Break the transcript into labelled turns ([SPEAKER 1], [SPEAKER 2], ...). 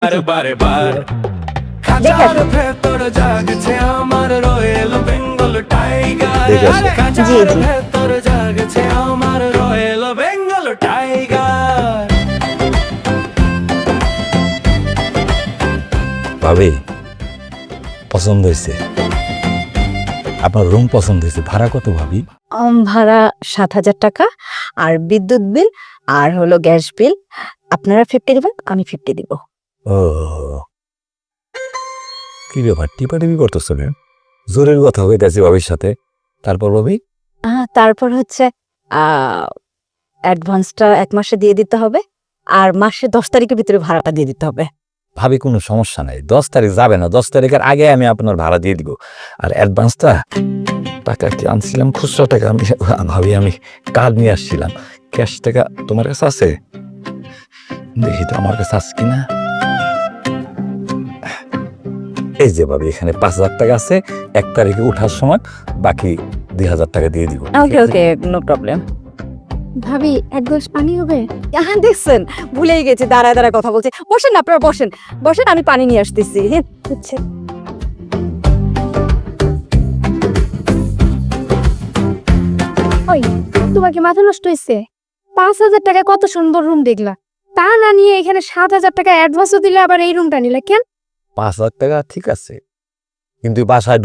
[SPEAKER 1] বার বারে বার খাঁচার ভেতর জাগছে আমার রয়েল বেঙ্গল টাইগার
[SPEAKER 2] দেখে আসো।
[SPEAKER 1] খাঁচার ভেতর জাগছে আমার রয়েল বেঙ্গল টাইগার
[SPEAKER 2] ভাবি পছন্দ হয়েছে, আপনার রুম পছন্দ হয়েছে। ভাড়া কত ভাবি?
[SPEAKER 3] ভাড়া 7,000 টাকা, আর বিদ্যুৎ বিল আর হলো গ্যাস বিল আপনারা 50 দিবেন, আমি 50 দিব।
[SPEAKER 2] ও কি ব্যাপার, টিপাটিপি করতেছো কেন? জোরের কথা হইতেছে ভাবির সাথে। তারপর ভাবি
[SPEAKER 3] তারপর হচ্ছে অ্যাডভান্সটা 1 মাসে দিয়ে দিতে হবে, আর মাসে 10 তারিখের ভিতরে ভাড়াটা দিয়ে দিতে হবে।
[SPEAKER 2] ভাবি কোনো সমস্যা নাই, 10 তারিখ যাবে না, 10 তারিখের আগে আমি আপনার ভাড়া দিয়ে দিব। আর অ্যাডভান্সটা টাকা কি আনছিলাম খুচরা টাকা, আমি ভাবি আমি কার্ড নিয়ে আসছিলাম। ক্যাশ টাকা তোমার কাছে আছে? দেখি তো আমার কাছে আছে কিনা। এই যে ভাবি এখানে 5,000 টাকা আছে, 1 তারিখে ওঠার সময় বাকি 2,000 টাকা দিয়ে দিব।
[SPEAKER 3] ওকে ওকে, নো প্রবলেম।
[SPEAKER 4] ভাবি এক গ্লাস পানি হবে?
[SPEAKER 3] হ্যাঁ দেখছেন, ভুলেই গেছি, দাঁড়ায় দাঁড়ায় কথা বলছি। বসেন না, আপনারা বসেন বসেন, আমি পানি নিয়ে আসতেছি। হ্যাঁ
[SPEAKER 4] আচ্ছা। ওই তোমার কি মাথা নষ্ট হয়েছে? 5,000 টাকা কত সুন্দর রুম দেখলা, তা না নিয়ে এখানে 7,000 টাকা অ্যাডভান্সও দিলে, আবার এই রুমটা নিলে কেন?
[SPEAKER 2] 5,000 টাকা ঠিক আছে, কিন্তু বাসায়